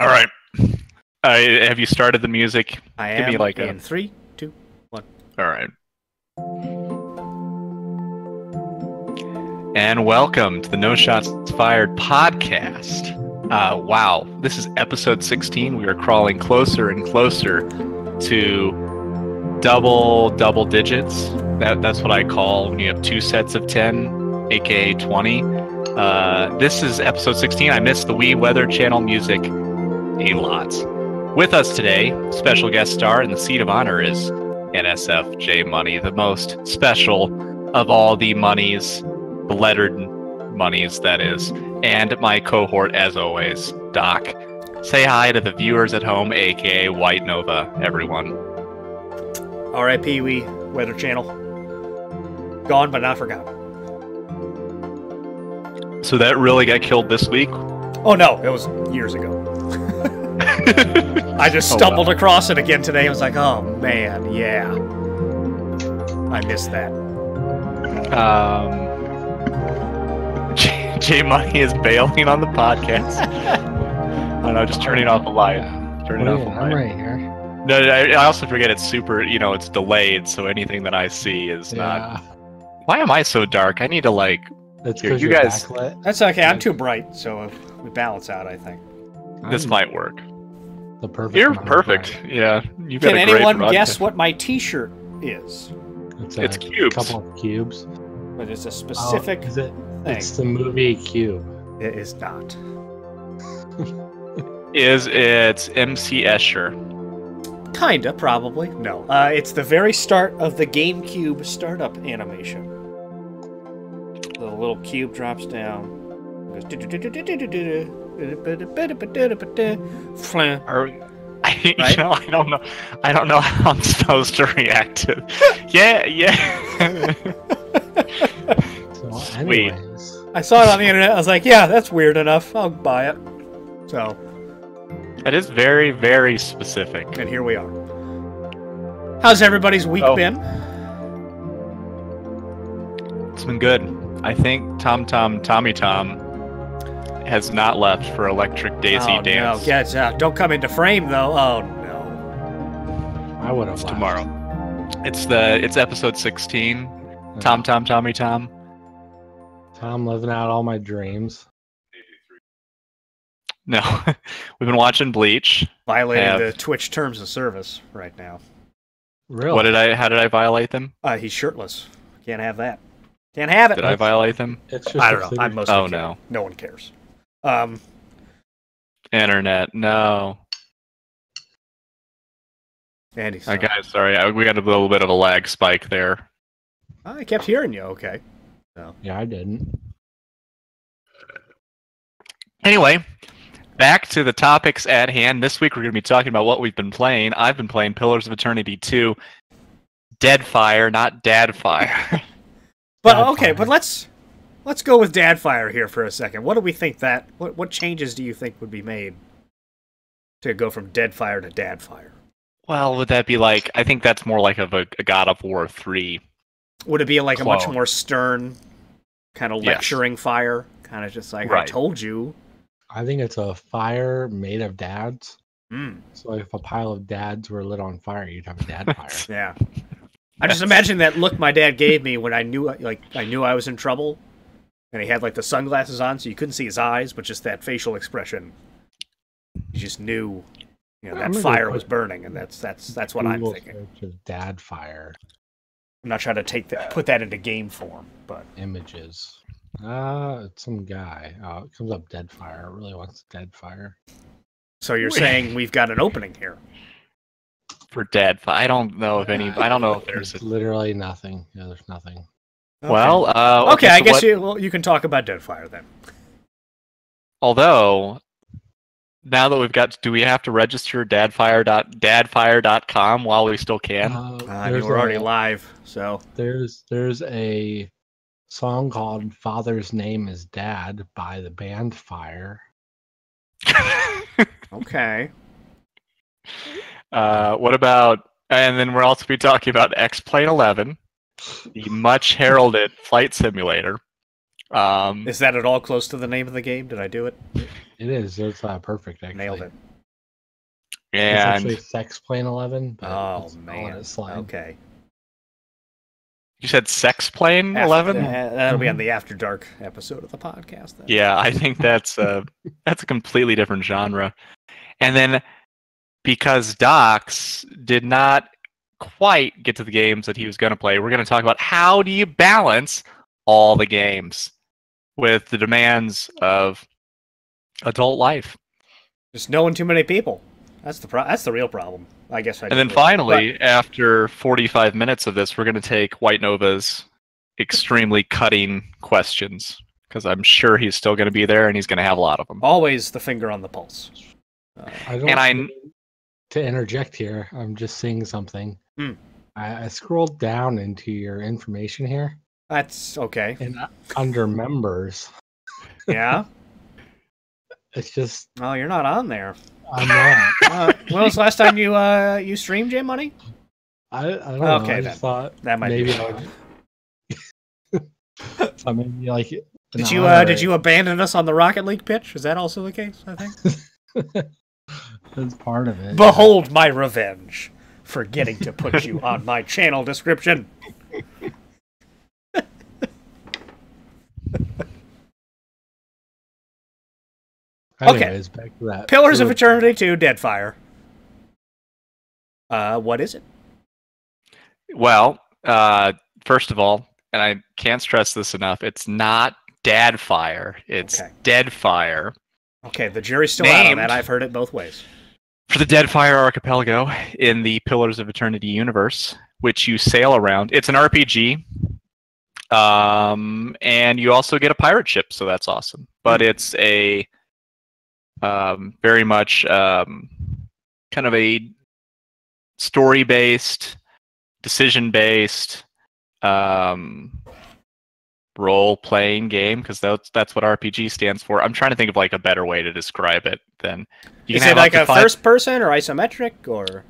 All right. Have you started the music? I Give am me like in 3, 2, 1. All right. And welcome to the No Shots Fired podcast. Wow, this is episode 16. We are crawling closer and closer to double digits. That's what I call when you have two sets of 10, aka 20. This is episode 16. I missed the Wii Weather Channel music a lot. With us today, special guest star in the seat of honor is NSFJ Money, the most special of all the monies, the lettered monies, that is, and my cohort, as always, Doc. Say hi to the viewers at home, aka White Nova, everyone. R.I.P. Wii Weather Channel. Gone but not forgotten. So that really got killed this week? Oh no, it was years ago. I just stumbled across it again today. I was like, oh man, yeah. I missed that. J Money is bailing on the podcast. I don't know, just turning off the light. Turning off the light. I'm right here. No, I also forget it's super, it's delayed, so anything that I see is not... Why am I so dark? I need to, That's here, because you you're guys... backlit. That's okay, I'm too bright, so we balance out, I think. This might work. The perfect. You're amount of perfect. light. Yeah. You've got Can a great anyone run. guess what my t-shirt is? It's cubes. A couple of cubes. But it's a specific Is it? thing. It's the movie Cube. It is not. It's MC Escher. Kinda, probably. No. It's the very start of the GameCube startup animation. The little cube drops down. Flan. I don't know. I don't know how I'm supposed to react to. Yeah. So, anyways, I saw it on the internet. I was like, yeah, that's weird enough. I'll buy it. So, It is very, very specific. and here we are. How's everybody's week been? It's been good. I think Tommy Tom has not left for Electric Daisy Oh, Dance. no. Get out. Don't come into frame, though. Oh, no. I would have It's left. tomorrow. It's episode 16. Tommy Tom. Tom living out all my dreams. No, we've been watching Bleach. Violating the Twitch terms of service right now. Really? How did I violate them? He's shirtless. Can't have that. Can't have it. Did I violate them? It's just I don't know. I'm mostly Oh, kidding. no. No one cares. Internet, no. Andy, Guys, sorry, we got a little bit of a lag spike there. I kept hearing you. Okay. So. Yeah, I didn't. Anyway, back to the topics at hand. This week we're going to be talking about what we've been playing. I've been playing Pillars of Eternity 2. Deadfire, not Dadfire. But Deadfire. okay, but let's go with Deadfire here for a second. What do we think that? What changes do you think would be made to go from Deadfire to Dadfire? Well, would that be like... I think that's more like of a God of War 3. Would it be like a much Clone. more stern, kind of Yes. lecturing fire? Kind of just like, I Right. told you. I think it's a fire made of dads. Mm, So if a pile of dads were lit on fire, you'd have a dad fire. yeah. I just imagine that look my dad gave me when I knew I was in trouble, and he had like the sunglasses on, so you couldn't see his eyes, but just that facial expression. You just knew, I'm that gonna fire put was burning, and that's what I'm Google thinking. search of dad fire I'm not trying to put that into game form, but images. It's some guy. Oh, it comes up dead fire. It really wants dead fire. so you're saying we've got an opening here. For Deadfire. I don't know if there's It's literally nothing. Yeah, there's nothing. Okay. Well, okay, so I guess what- you can talk about Deadfire then. Although, now that we've got... Do we have to register dadfire.com while we still can? We're already live, so There's a song called "Father's Name Is Dad" by the band Fire. okay. What about... And then we'll also be talking about X-Plane 11, the much heralded flight simulator. Is that at all close to the name of the game? Did I do it? It is. It's perfect. Actually. Nailed it. It's actually And Sex Plane 11. But Oh let's let man. it slide. Okay. you said Sex Plane After- 11? That'll be on the After Dark episode of the podcast. Then. Yeah, I think that's a completely different genre. And then because Docs did not quite get to the games that he was going to play, we're going to talk about how do you balance all the games with the demands of adult life. Just knowing too many people. That's the real problem. I guess. And then finally, after 45 minutes of this, we're going to take White Nova's extremely cutting questions, because I'm sure he's still going to be there and he's going to have a lot of them. Always the finger on the pulse. To interject here, I'm just seeing something. Hmm. I scrolled down into your information here. That's okay. And under members, Yeah. it's just Oh, you're not on there. I'm not. When was the last time you streamed, J Money? I don't know. Okay, I then. just thought That might maybe be. I would. So maybe like. Did you abandon us on the Rocket League pitch? Is that also the case? I think. That's part of it. Behold my revenge for getting to put you on my channel description. Anyways, back to that. Pillars of Eternity 2, Deadfire. What is it? Well, first of all, and I can't stress this enough, it's not Dadfire, it's Deadfire. Okay, the jury's still out on that. I've heard it both ways. For the Deadfire archipelago in the Pillars of Eternity universe, which you sail around. It's an RPG, and you also get a pirate ship, so that's awesome. But it's a very much kind of a story-based, decision-based role-playing game, because that's what RPG stands for. I'm trying to think of like a better way to describe it than you Is can it like a first person or isometric or?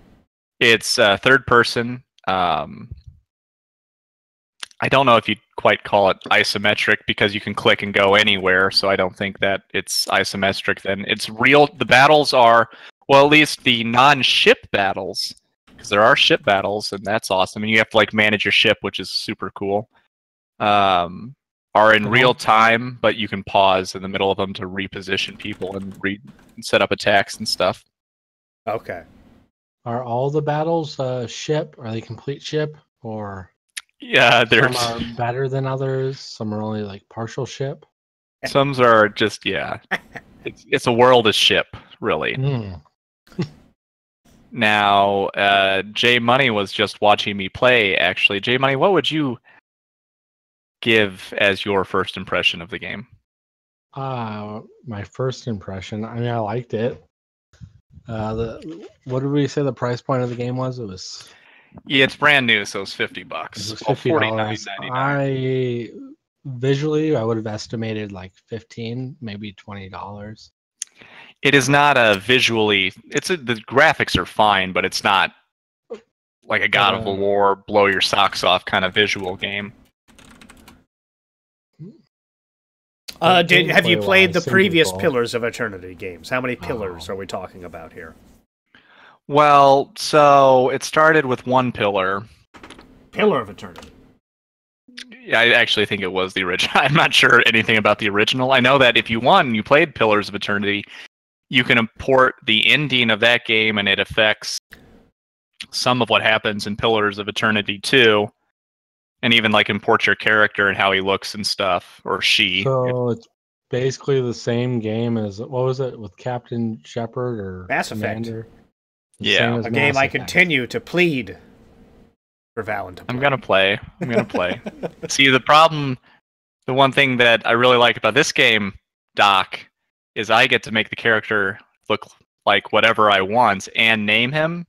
It's third person. I don't know if you'd quite call it isometric because you can click and go anywhere, so I don't think that it's isometric then. It's real. The battles are, well, at least the non-ship battles, because there are ship battles, and that's awesome. And you have to like manage your ship, which is super cool. Are in real time, but you can pause in the middle of them to reposition people and set up attacks and stuff. Okay. Are all the battles ship? Are they complete ship? Or yeah, there's some are better than others, some are only like partial ship? Some are just, yeah. It's a world of ship, really. Now, J Money was just watching me play, actually. J Money, what would you give as your first impression of the game? My first impression, I mean, I liked it. What did we say the price point of the game was? It was... Yeah, it's brand new, so it's $50. It was $49.99. Visually, I would have estimated like $15, maybe $20. It is not a visually. The graphics are fine, but it's not like a God of War blow your socks off kind of visual game. Have you played the previous Pillars of Eternity games? How many pillars are we talking about here? Well, so it started with one pillar. Pillar of Eternity. Yeah, I actually think it was the original. I'm not sure anything about the original. I know that if you played Pillars of Eternity, you can import the ending of that game, and it affects some of what happens in Pillars of Eternity 2. And even like import your character and how he looks and stuff, or she. So it's basically the same game as, what was it, with Captain Shepard or Mass Effect? Commander? Yeah, a game I continue to plead for Valentine. I'm gonna play. See, the one thing that I really like about this game, Doc, is I get to make the character look like whatever I want and name him.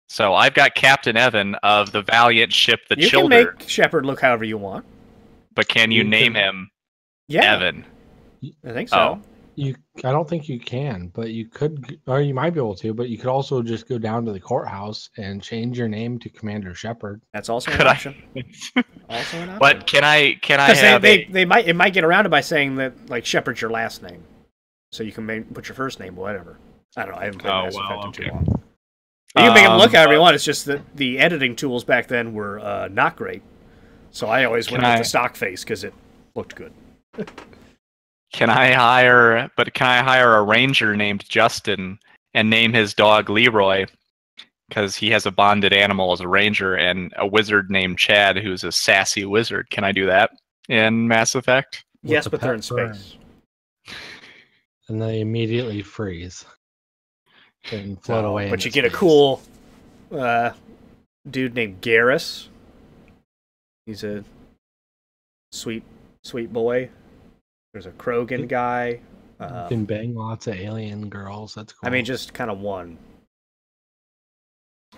So I've got Captain Evan of the Valiant ship, the Childer. You can make Shepard look however you want. But can you name him Evan? I think so. I don't think you can, but you could, or you might be able to, but you could also just go down to the courthouse and change your name to Commander Shepard. That's also an option. Also an option. But can I have it might get around it by saying that like Shepard's your last name. So you can put your first name, whatever. I don't know. I haven't played Mass Effect in too long. You can make him look however you want. It's just that the editing tools back then were not great. So I always went with the stock face because it looked good. Can I hire a ranger named Justin and name his dog Leroy? Because he has a bonded animal as a ranger, and a wizard named Chad who's a sassy wizard. Can I do that in Mass Effect? Yes, but they're in space. And they immediately freeze and float away. But you get a cool dude named Garrus. He's a sweet boy. There's a Krogan guy. You can bang lots of alien girls. That's cool. I mean, just kind of one.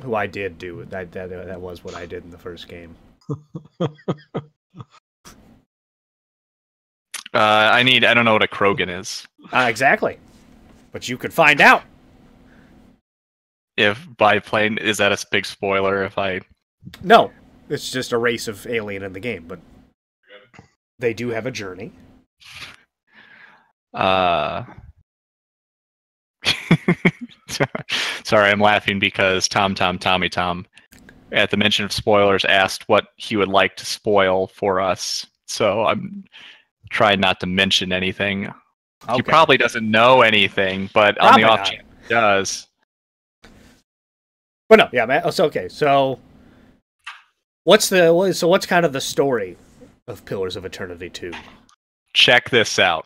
Who I did do. That was what I did in the first game. I don't know what a Krogan is. Exactly. But you could find out. If by playing, is that a big spoiler if I... No. It's just a race of alien in the game, but they do have a journey. Sorry, I'm laughing because Tommy Tom, at the mention of spoilers, asked what he would like to spoil for us. So I'm trying not to mention anything. Okay. He probably doesn't know anything, but probably on the off chance he does. But no, yeah, man. So okay, so what's kind of the story of Pillars of Eternity 2? Check this out.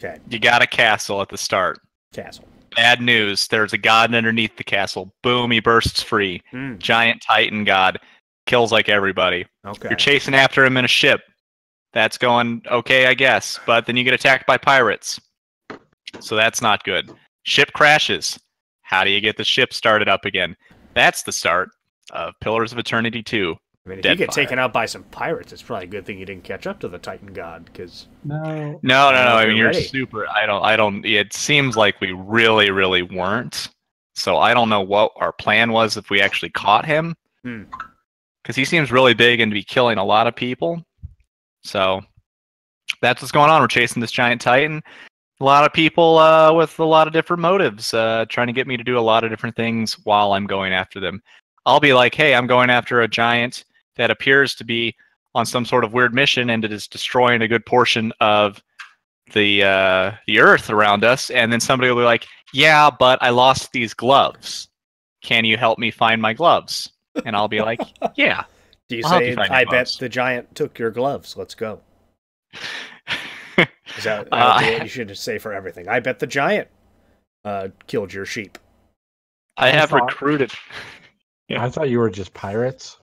Okay. You got a castle at the start. Castle. Bad news. There's a god underneath the castle. Boom, he bursts free. Giant Titan god. Kills like everybody. Okay. You're chasing after him in a ship. That's going okay, I guess. But then you get attacked by pirates. So that's not good. Ship crashes. How do you get the ship started up again? That's the start of Pillars of Eternity 2. I mean, if you get taken out by some pirates, it's probably a good thing you didn't catch up to the Titan God, because... No. I mean, you're super... I don't... It seems like we really, really weren't. So I don't know what our plan was if we actually caught him. Because he seems really big and to be killing a lot of people. So that's what's going on. We're chasing this giant Titan. A lot of people with a lot of different motives trying to get me to do a lot of different things while I'm going after them. I'll be like, hey, I'm going after a giant that appears to be on some sort of weird mission and it is destroying a good portion of the earth around us. And then somebody will be like, yeah, but I lost these gloves. Can you help me find my gloves? And I'll be like, yeah. Do you say, I bet the giant took your gloves. Let's go. Is that what you should say for everything? I bet the giant killed your sheep. I have recruited... Yeah. I thought you were just pirates.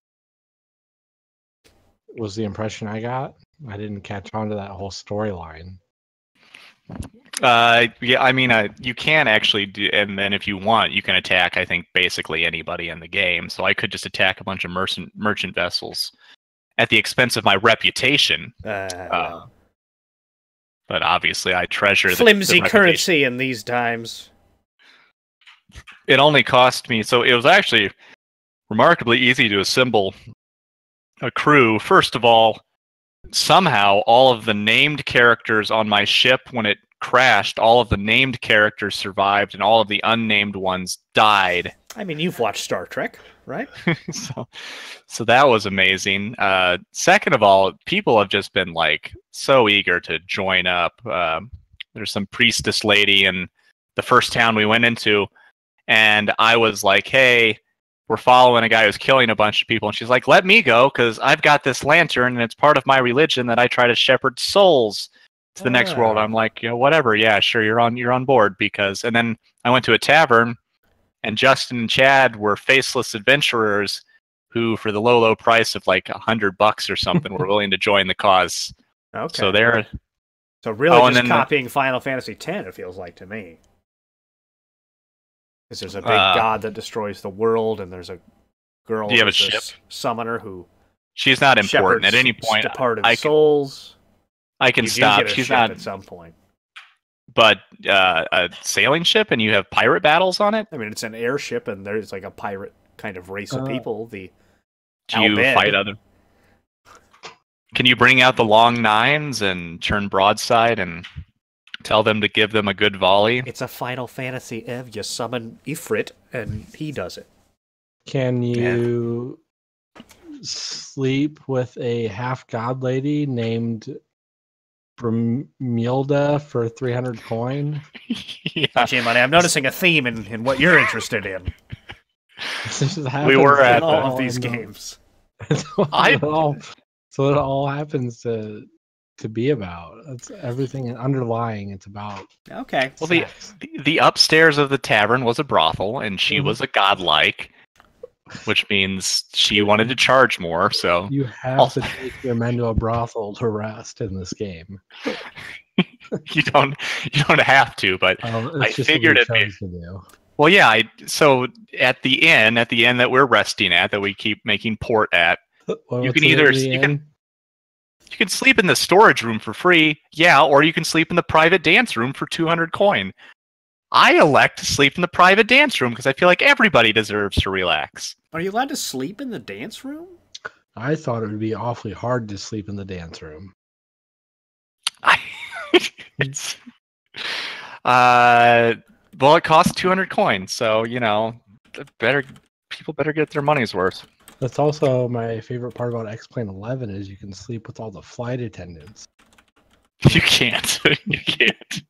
Was the impression I got. I didn't catch on to that whole storyline. Yeah, I mean, you can actually do, and then if you want, you can attack, I think, basically anybody in the game. So I could just attack a bunch of merchant vessels at the expense of my reputation. But obviously, I treasure flimsy currency in these times. It only cost me, so it was actually remarkably easy to assemble a crew. First of all, somehow all of the named characters on my ship, when it crashed, all of the named characters survived and all of the unnamed ones died. I mean, you've watched Star Trek, right? so that was amazing. Second of all, people have just been like so eager to join up. There's some priestess lady in the first town we went into, and I was like, hey, we're following a guy who's killing a bunch of people. And she's like, let me go, because I've got this lantern, and it's part of my religion that I try to shepherd souls to the next world. I'm like, whatever. Yeah, sure, you're on board. And then I went to a tavern, and Justin and Chad were faceless adventurers who, for the low price of like $100 or something, were willing to join the cause. Okay. So they're... So really just copying Final Fantasy X, it feels like to me. Because there's a big god that destroys the world, and there's a girl who's a ship summoner who... She's not important at any point. Departed souls. I can stop. She's not at some point. But a sailing ship, and you have pirate battles on it? I mean, it's an airship, and there's like a pirate kind of race of people. Do you fight other... Can you bring out the long nines and turn broadside and... tell them to give them a good volley? It's a Final Fantasy, Ev. You summon Ifrit, and he does it. Can you sleep with a half god lady named Brumilda for 300 coin? Yeah. Money. I'm noticing a theme in what you're interested in. We were at all of these games. So it all happens to be about. That's everything underlying. It's about. Okay. Well, the upstairs of the tavern was a brothel, and she was a godlike, which means she wanted to charge more. So you have to take your men to a brothel to rest in this game. you don't have to, but I figured it'd be. To do. Well, yeah. So at the inn that we're resting at, that we keep making port at, you can sleep in the storage room for free, or you can sleep in the private dance room for 200 coin. I elect to sleep in the private dance room because I feel like everybody deserves to relax. Are you allowed to sleep in the dance room? I thought it would be awfully hard to sleep in the dance room. Well, it costs 200 coins, so people better get their money's worth. That's also my favorite part about X-Plane 11 is you can sleep with all the flight attendants. You can't. You can't.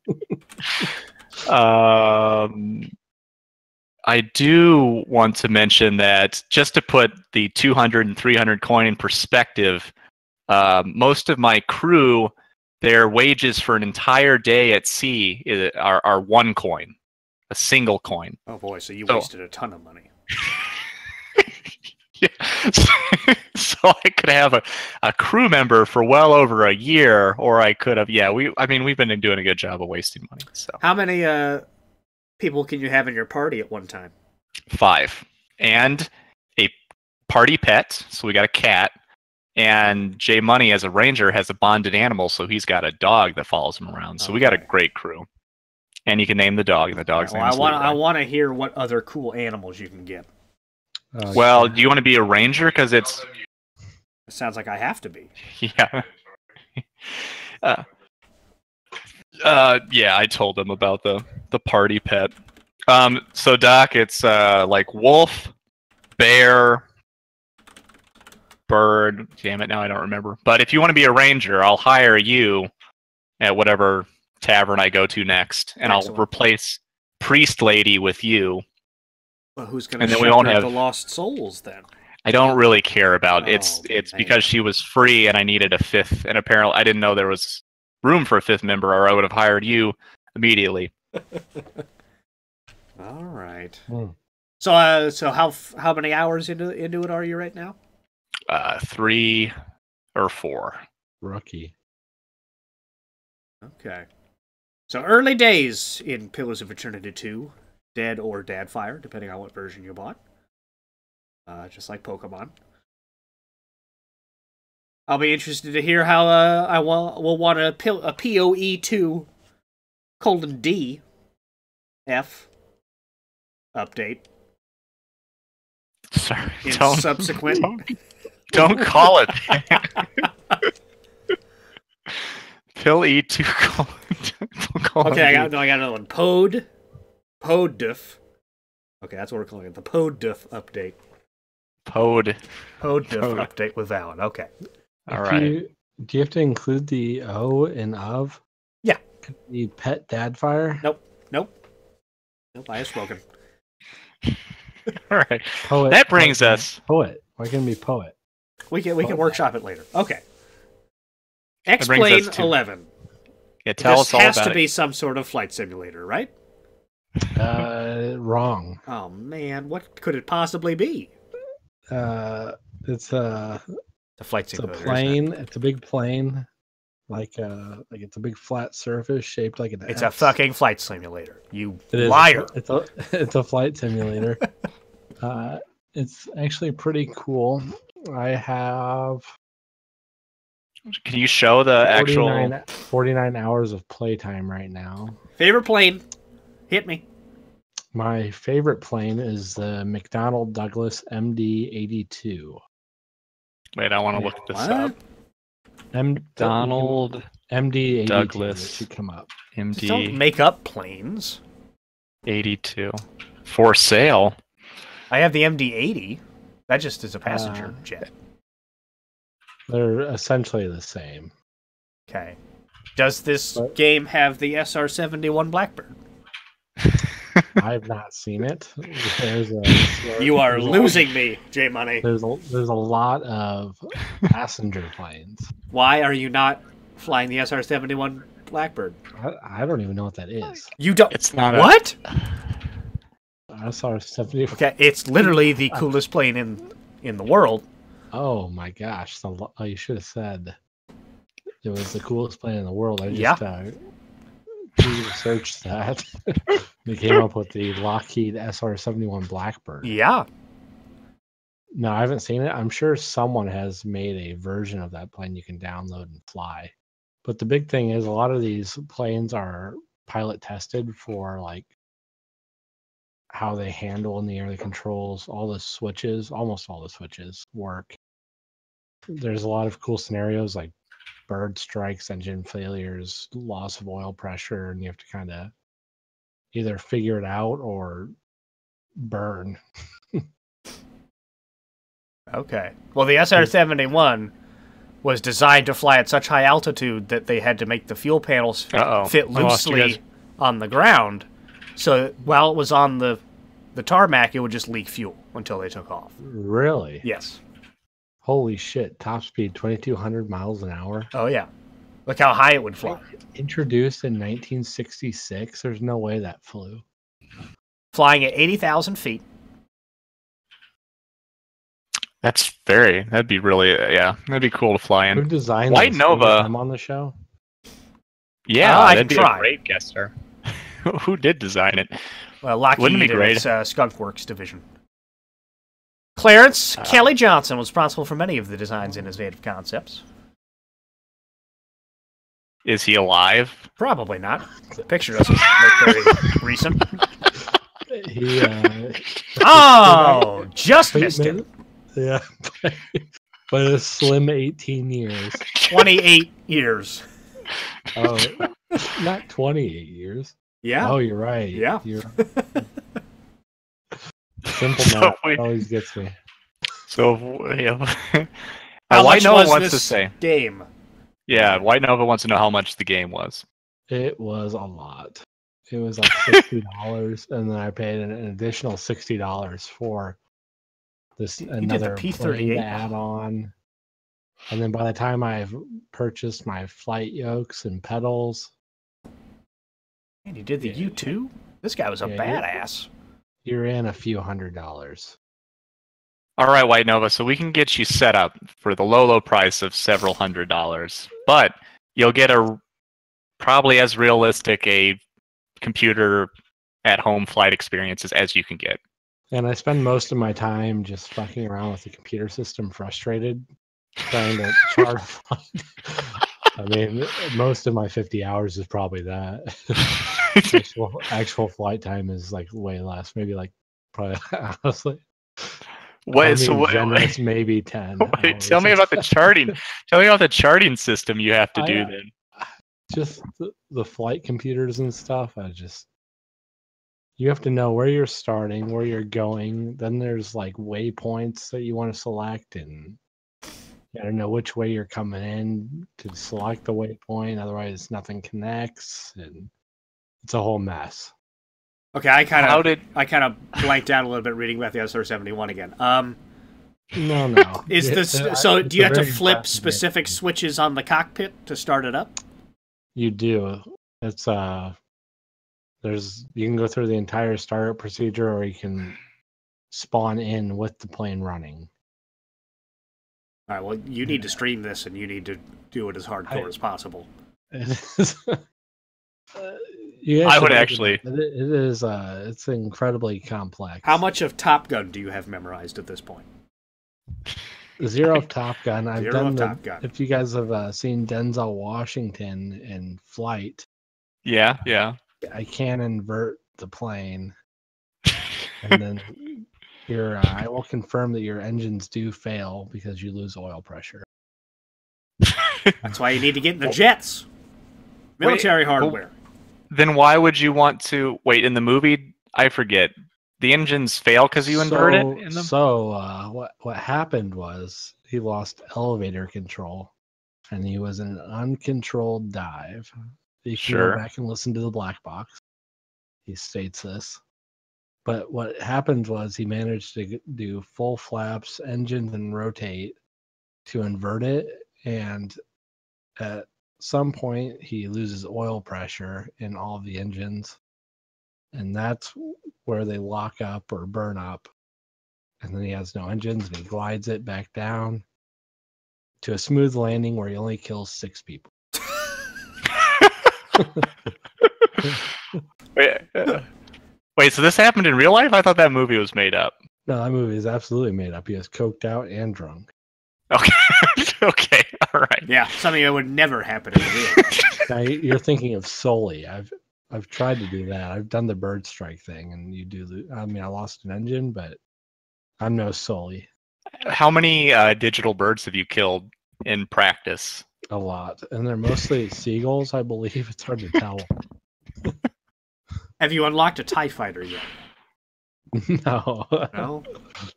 I do want to mention that just to put the 200 and 300 coin in perspective, most of my crew, their wages for an entire day at sea are 1 coin, a single coin. Oh boy, so you wasted a ton of money. Yeah. So I could have a crew member for well over a year, or I could have. Yeah, we've been doing a good job of wasting money. So how many people can you have in your party at one time? 5, and a party pet. So we got a cat, and J Money as a ranger has a bonded animal, so he's got a dog that follows him around. So we got a great crew, and you can name the dog, and the dog's name is Leroy. I want to hear what other cool animals you can get. Well, do you want to be a ranger? Because it sounds like I have to be. Yeah. Yeah, I told him about the party pet. So Doc, it's like wolf, bear, bird. Damn it, now I don't remember. But if you want to be a ranger, I'll hire you at whatever tavern I go to next, and Excellent. I'll replace Priest Lady with you. Well, who's going to shepherd the lost souls then? I don't really care about it. It's because she was free and I needed a 5th, and apparently I didn't know there was room for a 5th member, or I would have hired you immediately. All right. So how many hours into it are you right now? 3 or 4. Rookie. Okay. So early days in Pillars of Eternity 2. Dead or Deadfire, depending on what version you bought. Just like Pokemon. I'll be interested to hear how I will want a PoE2 :D F update. Sorry, subsequent. Don't call it. Pill E2. Okay, I got another one. Poduf. Okay, that's what we're calling it. The Poduf update. Poduf update with Valen. Okay. All right. Do you have to include the O in of? Yeah. Could it be pet Deadfire? Nope. I have spoken. All right. Poet. That brings us. Poet. Why can't it be poet? We can workshop it later. Okay. X-Plane 11. Yeah, tell us all about it. This has to be some sort of flight simulator, right? Wrong. Oh man, what could it possibly be? It's a flight simulator. It's a plane. It's a big plane, like it's a big flat surface shaped like an. It's a fucking flight simulator. You liar! It's a flight simulator. It's actually pretty cool. I have. Can you show the actual 49 hours of playtime right now? Favorite plane? Hit me. My favorite plane is the McDonnell Douglas MD-82. Wait, I want to look this up. McDonnell MD-82 Douglas should come up. Don't make up planes. 82 for sale. I have the MD-80. That just is a passenger jet. They're essentially the same. Okay. Does this game have the SR-71 Blackbird? I've not seen it. You are losing me, J Money. There's a lot of passenger planes. Why are you not flying the SR-71 Blackbird? I don't even know what that is. You don't. It's not what? SR-71. Okay, it's literally the coolest plane in the world. Oh my gosh! You should have said it was the coolest plane in the world. I just researched that. They came up with the Lockheed SR-71 Blackbird. Yeah. No, I haven't seen it. I'm sure someone has made a version of that plane you can download and fly. But the big thing is a lot of these planes are pilot tested for like how they handle in the air, the controls, all the switches, almost all the switches work. There's a lot of cool scenarios like bird strikes, engine failures, loss of oil pressure, and you have to kind of either figure it out or burn. Okay. Well, the SR-71 was designed to fly at such high altitude that they had to make the fuel panels fit loosely on the ground. So while it was on the tarmac, it would just leak fuel until they took off. Really? Yes. Holy shit. Top speed, 2,200 miles an hour. Oh, yeah. Look how high it would fly. Introduced in 1966. There's no way that flew. Flying at 80,000 feet. That'd be really, that'd be cool to fly in. Who designed White this? Nova. I'm on the show. Yeah, that'd be a great guest star. Who did design it? Well, Lockheed Wouldn't it be and great? its Skunk Works division. Clarence Kelly Johnson was responsible for many of the designs in his native concepts. Is he alive? Probably not. The picture doesn't look very recent. He, just missed it. Yeah. But a slim 18 years. 28 years. Oh, not 28 years. Yeah. Oh, you're right. Yeah. Simple math always gets me. So, How White much Nova was wants this to say. game? Yeah, White Nova wants to know how much the game was. It was a lot. It was like $60, and then I paid an additional $60 for this another plane to add on. And then by the time I've purchased my flight yokes and pedals, And you did the U2? This guy was a badass. You're in a few $100s. All right, White Nova, so we can get you set up for the low price of several $100s, but you'll get a probably as realistic a computer at home flight experiences as you can get. And I spend most of my time just fucking around with the computer system, frustrated, trying to chart a flight. I mean, most of my 50 hours is probably that. Actual flight time is like way less, maybe like probably honestly. Generous, maybe 10. Wait, tell me about the charting. Tell me about the charting system you have to do then. Just the flight computers and stuff. You have to know where you're starting, where you're going. Then there's like waypoints that you want to select, and you gotta know which way you're coming in to select the waypoint. Otherwise, nothing connects, and it's a whole mess. Okay, I kind of blanked out a little bit reading about the SR-71 again. No. Is this so? Do you have to flip specific switches on the cockpit to start it up? You do. It's you can go through the entire startup procedure, or you can spawn in with the plane running. All right. Well, you need to stream this, and you need to do it as hardcore as possible. I would actually. It is. It's incredibly complex. How much of Top Gun do you have memorized at this point? Zero of Top Gun. I've done Top Gun. If you guys have seen Denzel Washington in Flight. Yeah. I can invert the plane, and then I will confirm that your engines do fail because you lose oil pressure. That's why you need to get in the jets. Military hardware. Then why would you want to wait in the movie? I forget. the engines fail because you invert it in them? So what happened was he lost elevator control, and he was in an uncontrolled dive. You can Sure. go back and listen to the black box. He states this. But what happened was he managed to do full flaps, engines, and rotate to invert it. And at some point, he loses oil pressure in all of the engines. And that's where they lock up or burn up. And then he has no engines, and he glides it back down to a smooth landing where he only kills 6 people. Wait, so this happened in real life? I thought that movie was made up. No, that movie is absolutely made up. He was coked out and drunk. Okay. Okay. All right. Yeah, something that would never happen in the real life. Now you're thinking of Sully. I've tried to do that. I've done the bird strike thing, and you do. I lost an engine, but I'm no Sully. How many digital birds have you killed in practice? A lot, and they're mostly seagulls, I believe. It's hard to tell. Have you unlocked a TIE fighter yet? No. No?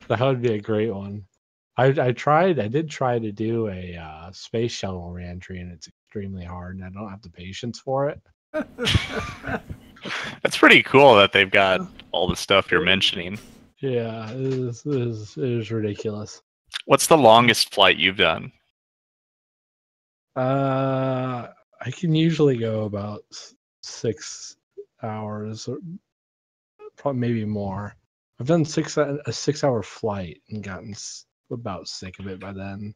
That would be a great one. I did try to do a space shuttle reentry, and it's extremely hard, and I don't have the patience for it. That's pretty cool that they've got all the stuff you're mentioning. Yeah, it is ridiculous. What's the longest flight you've done? I can usually go about 6 hours, or probably maybe more. I've done a 6-hour flight and gotten about sick of it by then.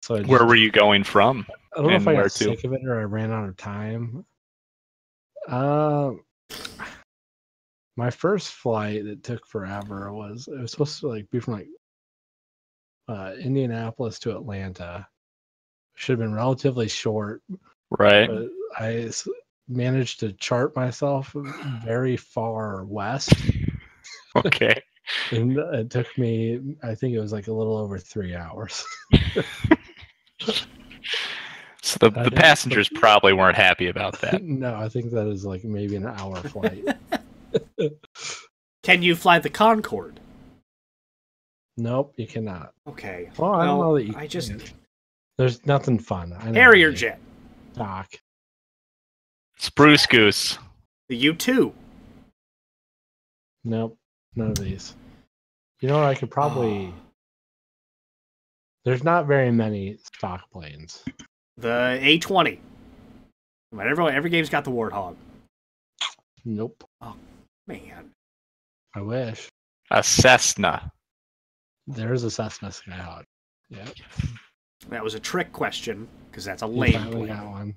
So Where were you going from? I don't know if I where got to? sick of it or I ran out of time. My first flight that took forever was supposed to be from Indianapolis to Atlanta. Should have been relatively short, Right. but I managed to chart myself very far west. Okay. And it took me, I think it was a little over 3 hours. So the passengers probably weren't happy about that. No, I think that is maybe an hour flight. Can you fly the Concorde? Nope, you cannot. Okay. Well, I don't know that you I just... can. There's nothing fun. I know Harrier that. jet. Doc. Spruce Goose. The U-2. Nope, none of these. You know what? I could probably. There's not very many stock planes. The A-20. Every game's got the Warthog. Nope. Oh, man. I wish. A Cessna. There's a Cessna Skyhawk. Yep. That was a trick question, because that's a You lame finally plane. got one.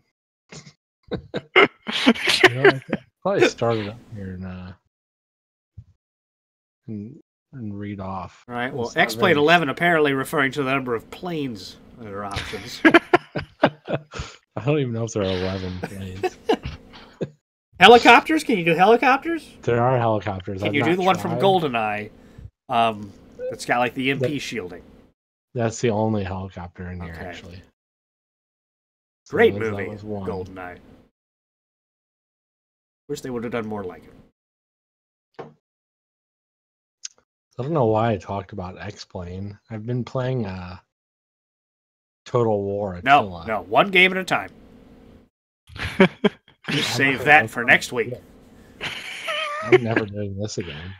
I probably started up here and read off. All right, well, It's not X-Plane very- 11 apparently referring to the number of planes that are options. I don't even know if there are 11 planes. Helicopters? Can you do helicopters? There are helicopters. Can I've you do not the one from tried. GoldenEye? That's got the EMP shielding. That's the only helicopter in here, Okay. actually. So Great that movie, was one. GoldenEye. Wish they would have done more like it. I don't know why I talked about X-Plane. I've been playing Total War Attila. No, one game at a time. You save that for next week. I'm never doing this again.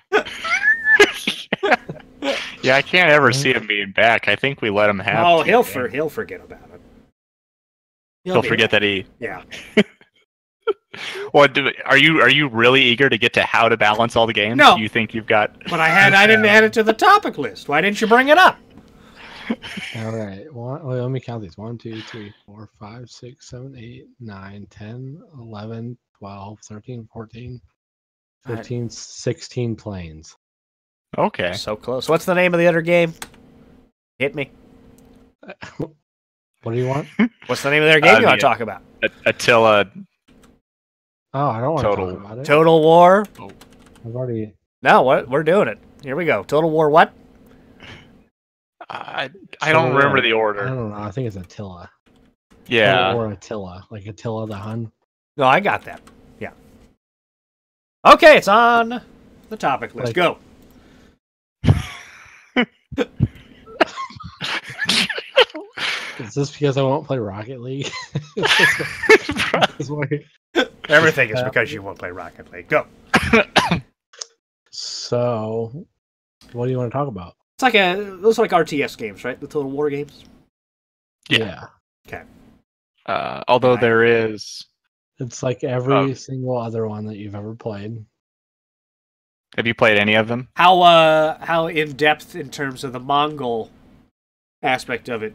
Yeah, I can't ever see him being back. I think we let him have. Oh, to, he'll man. he'll forget about it. He'll be forget back. that he. Yeah. What are you really eager to get to how to balance all the games? No. You think you've got? But I didn't add it to the topic list. Why didn't you bring it up? All right. Well, let me count these. 1, 2, 3, 4, 5, 6, 7, 8, 9, 10, 11, 12, 13, 14, 15, 16 planes. Okay. So close. What's the name of the other game? Hit me. What do you want? What's the name of their game you want to yeah. talk about? Attila. Oh, I don't want Total- to talk about it. Total War? I've already. No, we're doing it. Here we go. Total War what? I don't remember the I order. don't know. I think it's Attila. Yeah. Or Attila, like Attila the Hun. No, I got that. Yeah. Okay, it's on. the topic list. Like- Go. Is this because I won't play Rocket League? Everything is because you won't play Rocket League. Go. So, what do you want to talk about? It's like those are like RTS games, right? The Total War games. Yeah. Okay. Although there is... It's like every single other one that you've ever played. Have you played any of them? How in depth in terms of the Mongol aspect of it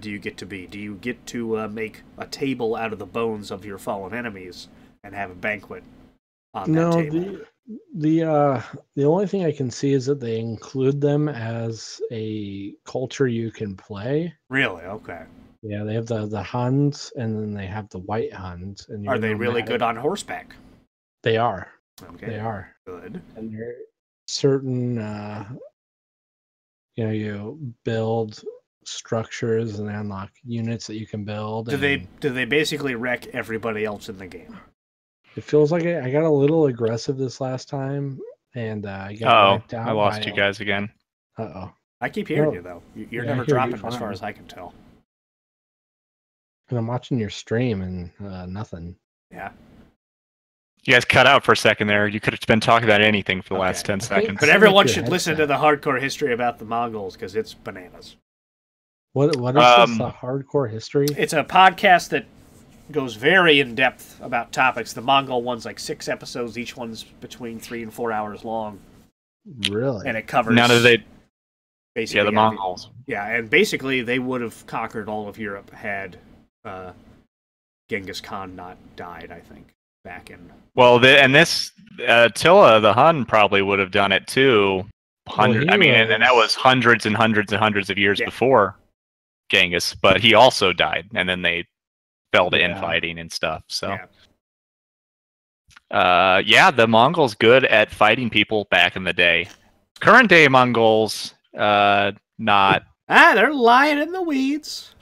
do you get to be? Do you get to make a table out of the bones of your fallen enemies and have a banquet on that table? The only thing I can see is that they include them as a culture you can play. Really? Okay. Yeah, they have the Huns, and then they have the White Huns. And Are they really good on horseback? They are. Okay. They are. Good. And there are certain, you build structures and unlock units that you can build. Do they basically wreck everybody else in the game? It feels like I got a little aggressive this last time, and I got wiped out. I lost you guys again. Uh-oh. I keep hearing you, though. You're never dropping as far as I can tell. And I'm watching your stream, and nothing. Yeah. You guys cut out for a second there. You could have been talking about anything for the last 10 seconds. But everyone should listen to the hardcore history about the Mongols, because it's bananas. What is this, a hardcore history? It's a podcast that goes very in depth about topics. The Mongol one's like 6 episodes. Each one's between 3 and 4 hours long. Really? And it covers... None of they... Basically, yeah, the Mongols. Yeah, and basically they would have conquered all of Europe had Genghis Khan not died, I think, back in... Well, Attila the Hun probably would have done it too. And that was hundreds and hundreds and hundreds of years before Genghis, but he also died, and then they fell to infighting and stuff. So, the Mongols good at fighting people back in the day. Current day Mongols, not. They're lying in the weeds.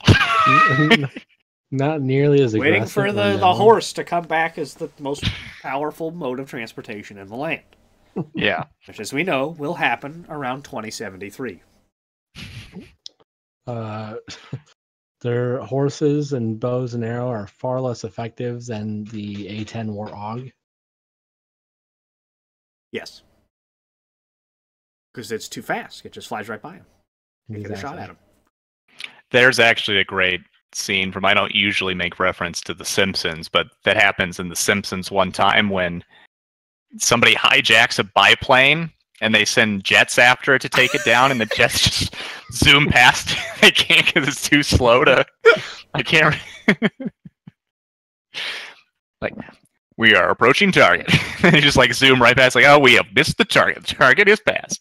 Not nearly as aggressive. Waiting for the horse to come back as the most powerful mode of transportation in the land. Yeah. Which, as we know, will happen around 2073. Their horses and bows and arrow are far less effective than the A10 Warthog. Yes. Because it's too fast. It just flies right by him. You get a shot at him. There's actually a great scene from, I don't usually make reference to The Simpsons, but that happens in The Simpsons one time when somebody hijacks a biplane and they send jets after it to take it down, and the jets just zoom past. They can't because it's too slow to... I can't... like, we are approaching target. They just zoom right past, oh, we have missed the target. The target is passed.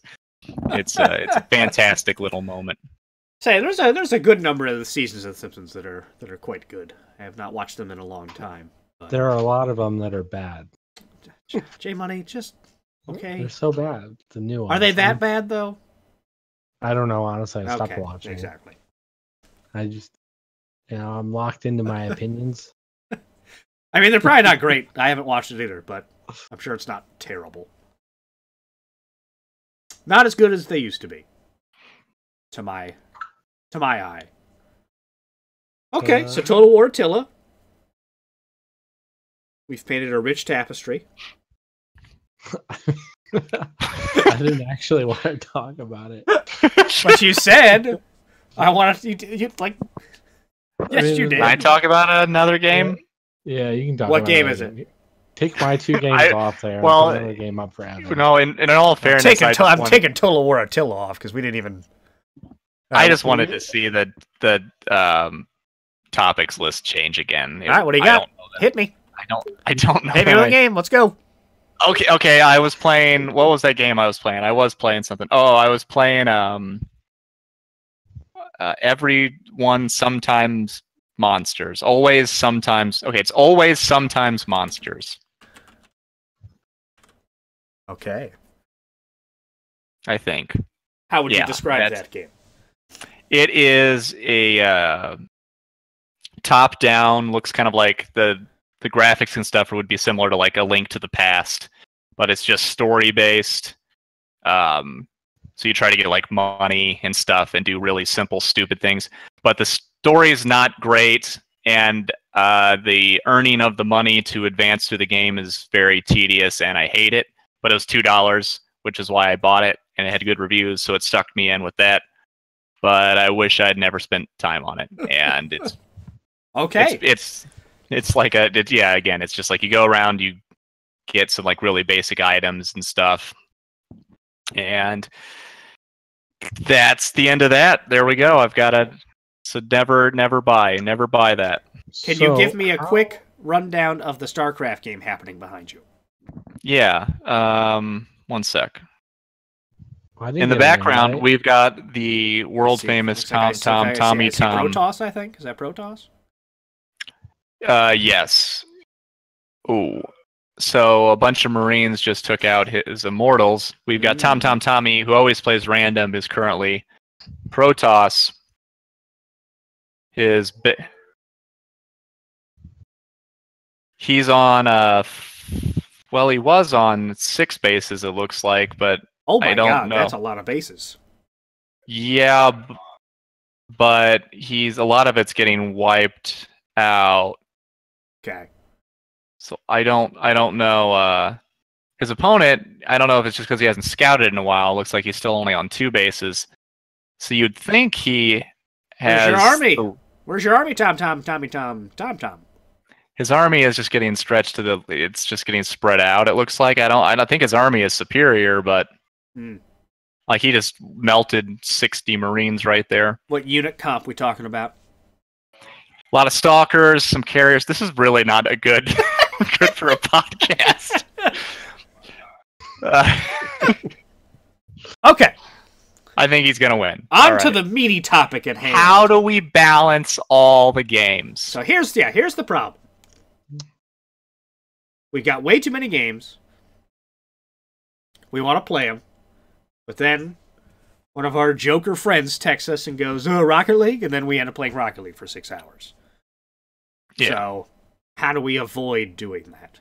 It's a fantastic little moment. Say, there's a good number of the seasons of The Simpsons that are quite good. I have not watched them in a long time. But... There are a lot of them that are bad. J Money, just okay. They're so bad. The new ones. Are they that bad though? I don't know. Honestly, I stopped watching. Exactly. I just, I'm locked into my opinions. I mean, they're probably not great. I haven't watched it either, but I'm sure it's not terrible. Not as good as they used to be. To my eye. Okay, so Total War Attila. We've painted a rich tapestry. I didn't actually want to talk about it. But you said I wanted you like. Yes, you did. Can I talk about another game? Yeah, you can talk. What game is it? Take my 2 games off there. Well, put another game up for Evan. No, in all fairness, I'm taking Total War Attila off because we didn't even. I just wanted to see the topics list change again. All right, what do you got? Hit me. I don't know. Hit me with a game. Let's go. Okay. I was playing. What was that game I was playing? I was playing something. Oh, I was playing. Everyone sometimes monsters. Always sometimes. Okay, it's always sometimes monsters. Okay. I think. How would you describe that game? It is a top-down. Looks kind of like the graphics and stuff would be similar to A Link to the Past. but it's just story based. So you try to get like money and stuff and do really simple, stupid things. But the story is not great, and the earning of the money to advance through the game is very tedious, and I hate it. But it was $2, which is why I bought it, and it had good reviews, so it stuck me in with that. But I wish I'd never spent time on it, and it's okay. It's like again, it's just like you go around, you get some like really basic items and stuff, and that's the end of that. There we go. I've got so never buy that. Can you give me a quick rundown of the StarCraft game happening behind you? Yeah. One sec. In the background, we've got the world famous Tommy Tom. Protoss, I think. Is that Protoss? Yes. Ooh. So a bunch of Marines just took out his Immortals. We've got Tommy, who always plays random, is currently Protoss. He's on he was on 6 bases, it looks like, but I don't know. That's a lot of bases. Yeah, but a lot of it's getting wiped out. Okay. So I don't know. His opponent, I don't know if it's just because he hasn't scouted in a while. It looks like he's still only on 2 bases. So you'd think he has. Where's your army? Where's your army, Tom? His army is just getting stretched it's just getting spread out. It looks like I don't think his army is superior, but like he just melted 60 Marines right there. What unit comp we talking about? A lot of stalkers, some carriers. This is really not a good for a podcast. Okay. I think he's going to win. On to the meaty topic at hand. How do we balance all the games? So here's the problem. We've got way too many games. We want to play them. But then one of our Joker friends texts us and goes, Rocket League? And then we end up playing Rocket League for 6 hours. Yeah. So how do we avoid doing that?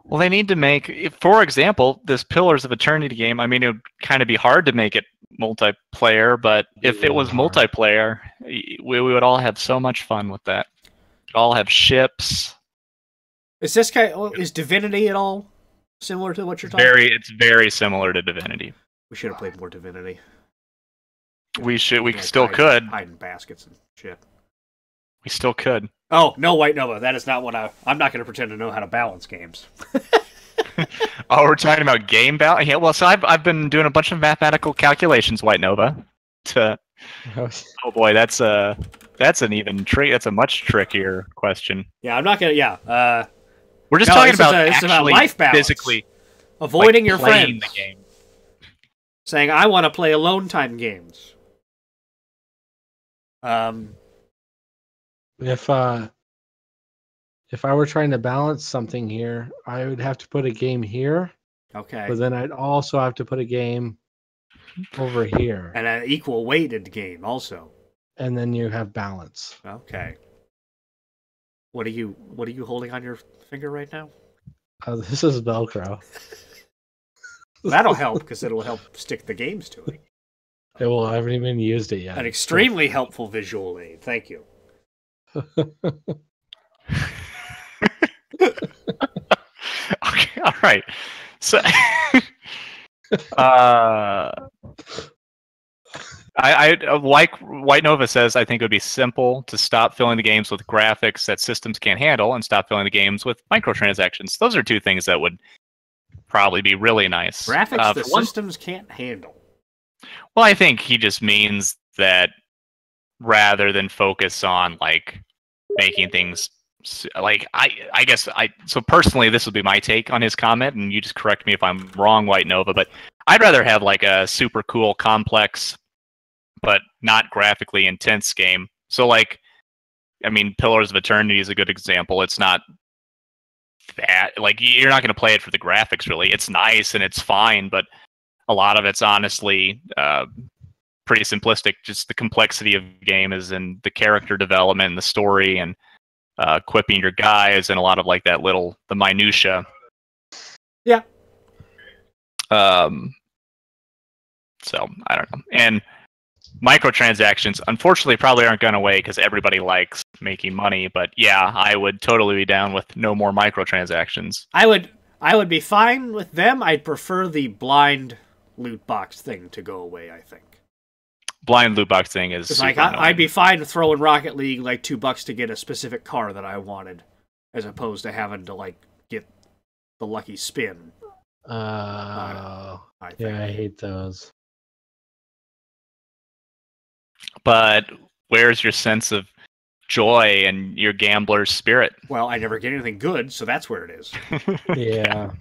Well, they need to make, for example, this Pillars of Eternity game. I mean, it would kind of be hard to make it multiplayer, but if it was multiplayer, we would all have so much fun with that. We'd all have ships. Is Divinity at all similar to what you're talking about? It's very similar to Divinity. We should have played more Divinity. We still could. Hiding baskets and shit. We still could. Oh, no, White Nova. That is not what I'm not going to pretend to know how to balance games. Oh, we're talking about game balance? Yeah, well, so I've been doing a bunch of mathematical calculations, White Nova. Oh boy, that's a much trickier question. Yeah, I'm not going to, we're just talking about actually life balance. Physically avoiding your playing friends. The game. Saying, I want to play alone time games. If I were trying to balance something here, I would have to put a game here. Okay. But then I'd also have to put a game over here. And an equal weighted game also. And then you have balance. Okay. What are you holding on your finger right now? This is Velcro. That'll help because it'll help stick the games to it. I haven't even used it yet. An extremely helpful visual aid. Thank you. Okay, all right. So, I like White Nova says. I think it would be simple to stop filling the games with graphics that systems can't handle, and stop filling the games with microtransactions. Those are 2 things that would probably be really nice. Graphics that systems can't handle. Well, I think he just means that rather than focus on like making things like I guess so personally this would be my take on his comment, and you just correct me if I'm wrong, White Nova, but I'd rather have like a super cool, complex but not graphically intense game. So like, I mean, Pillars of Eternity is a good example. It's not that, like, you're not going to play it for the graphics really. It's nice and it's fine, but a lot of it's honestly pretty simplistic. Just the complexity of the game is in the character development and the story and equipping your guys and a lot of like the minutia. Yeah. So I don't know. And microtransactions, unfortunately, probably aren't going away because everybody likes making money. But yeah, I would totally be down with no more microtransactions. I would be fine with them. I'd prefer the blind loot box thing to go away, I think. Blind loot box thing is like I'd be fine throwing Rocket League like $2 to get a specific car that I wanted, as opposed to having to like get the lucky spin. Yeah, I hate those. But where's your sense of joy and your gambler's spirit? Well, I never get anything good, so that's where it is. Yeah.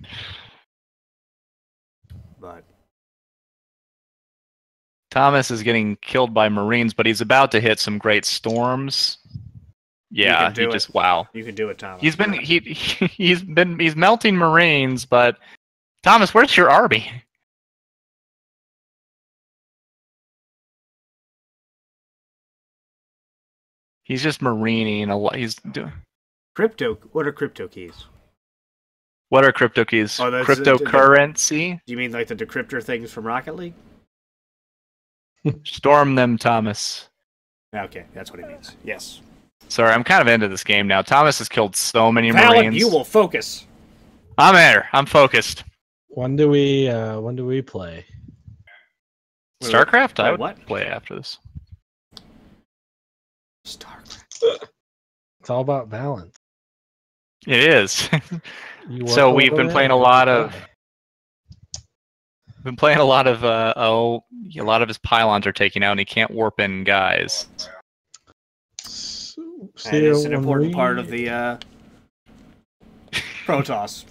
But Thomas is getting killed by Marines, but he's about to hit some great storms. Yeah, wow. You can do it, Thomas. He's melting Marines, but Thomas, where's your army? He's just marining a lot. He's doing What are crypto keys? What are crypto keys? Oh, cryptocurrency? Do you mean like the decryptor things from Rocket League? Storm them, Thomas. Okay, that's what he means. Yes. Sorry, I'm kind of into this game now. Thomas has killed so many Marines. You will focus. I'm there. I'm focused. When do we play? StarCraft? I would play after this. StarCraft. It's all about balance. It is. So we've been playing a lot of a lot of his pylons are taken out and he can't warp in guys. And it's an important part of the Protoss.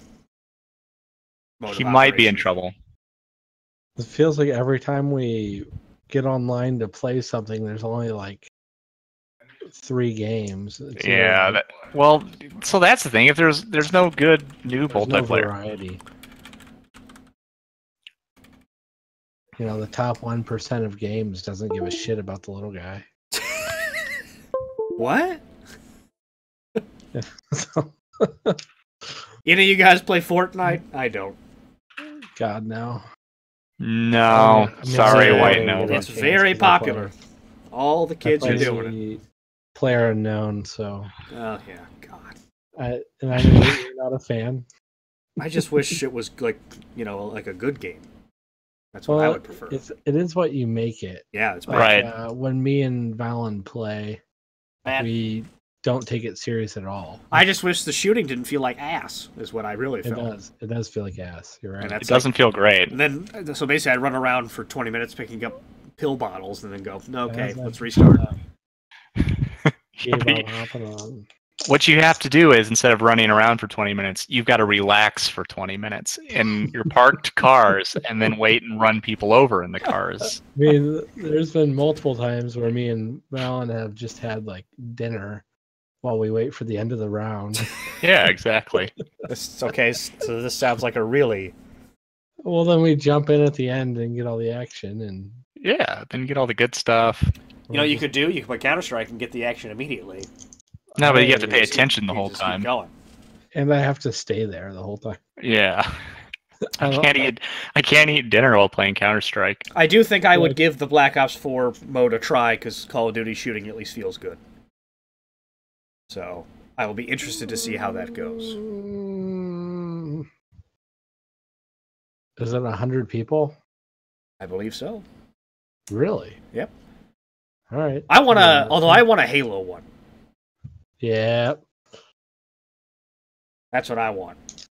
He might be in trouble. It feels like every time we get online to play something, there's only like 3 games. So that's the thing. If there's no good new multiplayer variety. You know, the top 1% of games doesn't give a shit about the little guy. What? Any of you guys play Fortnite? I don't. God, no. No. Sorry, White Nova. It's very popular. All the kids are doing it. Player unknown, so. Oh, yeah, God. I know you're not a fan. I just wish it was like, like a good game. That's what I would prefer. It is what you make it. Yeah, it's right. When me and Valen play, we don't take it serious at all. I just wish the shooting didn't feel like ass, is what I really felt. It does feel like ass. You're right. It doesn't feel great. And then, so basically, I'd run around for 20 minutes picking up pill bottles and then go, okay, let's restart. What you have to do is, instead of running around for 20 minutes, you've got to relax for 20 minutes in your parked cars and then wait and run people over in the cars. I mean, there's been multiple times where me and Valen have just had like dinner while we wait for the end of the round. Yeah, exactly. Okay, so this sounds like a really... Well, then we jump in at the end and get all the action. And yeah, then you get all the good stuff. You know what you could do? You could play Counter-Strike and get the action immediately. No, but you have to pay attention the whole time. Keep going. And I have to stay there the whole time. Yeah. I can't eat dinner while playing Counter-Strike. I do think I would give the Black Ops 4 mode a try, because Call of Duty shooting at least feels good. So, I will be interested to see how that goes. Is it 100 people? I believe so. Really? Yep. All right. I want a Halo one. Yeah. That's what I want.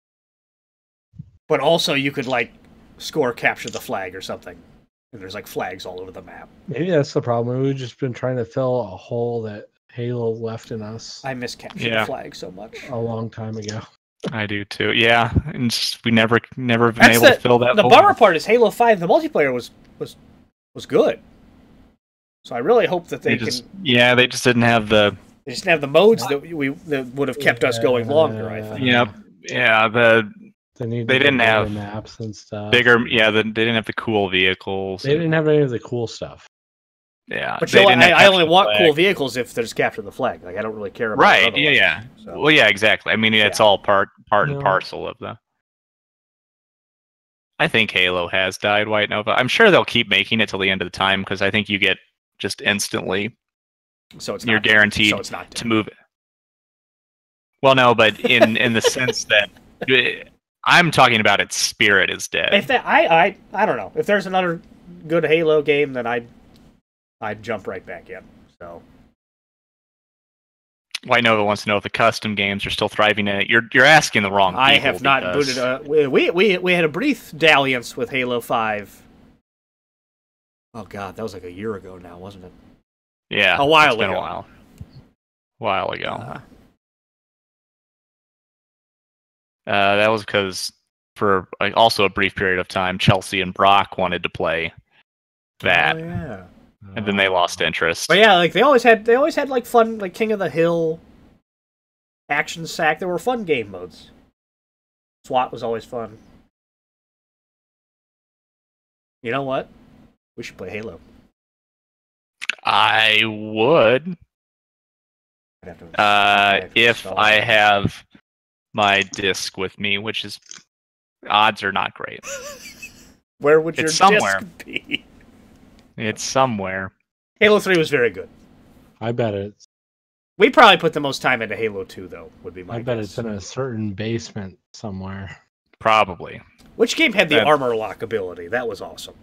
But also you could, like, score capture the flag or something. And there's, like, flags all over the map. Maybe that's the problem. We've just been trying to fill a hole that Halo left in us. I miss capture the flag so much. A long time ago. I do too. Yeah. And we never been able to fill that hole. The bummer part is Halo 5, the multiplayer was good. So I really hope that they can... Yeah, they just didn't have the... They just didn't have the modes that would have kept us going longer, I think. Yep. Yeah, they didn't have maps and stuff. Bigger, yeah, they didn't have the cool vehicles. They didn't have any of the cool stuff. Yeah. But I only want cool vehicles if there's capture the flag. Like, I don't really care about Right, yeah. So. Well, yeah, exactly. I mean, it's all part and parcel of the... I think Halo has died, White Nova. I'm sure they'll keep making it till the end of the time because I think you get just instantly. So it's you're not guaranteed so it's not to move it. Well, no, but in the sense that I'm talking about its spirit is dead. If that, I don't know. If there's another good Halo game, then I'd jump right back in. So White Nova wants to know if the custom games are still thriving in it. You're asking the wrong people. I have not booted. We had a brief dalliance with Halo 5. Oh god, that was like a year ago now, wasn't it? Yeah, a while it's been ago. a while ago. That was because for also a brief period of time, Chelsea and Brock wanted to play that. Oh, yeah. And then they lost interest. But yeah, like they always had like fun, like King of the Hill, Action Sack. There were fun game modes. SWAT was always fun. You know what? We should play Halo. I would. If I have my disc with me, which is odds are not great. Where would your somewhere. disc be? It's somewhere. Halo 3 was very good. I bet it's. We probably put the most time into Halo 2, though, would be my I bet guess. it's in a certain basement somewhere. Probably. Which game had the armor lock ability? That was awesome.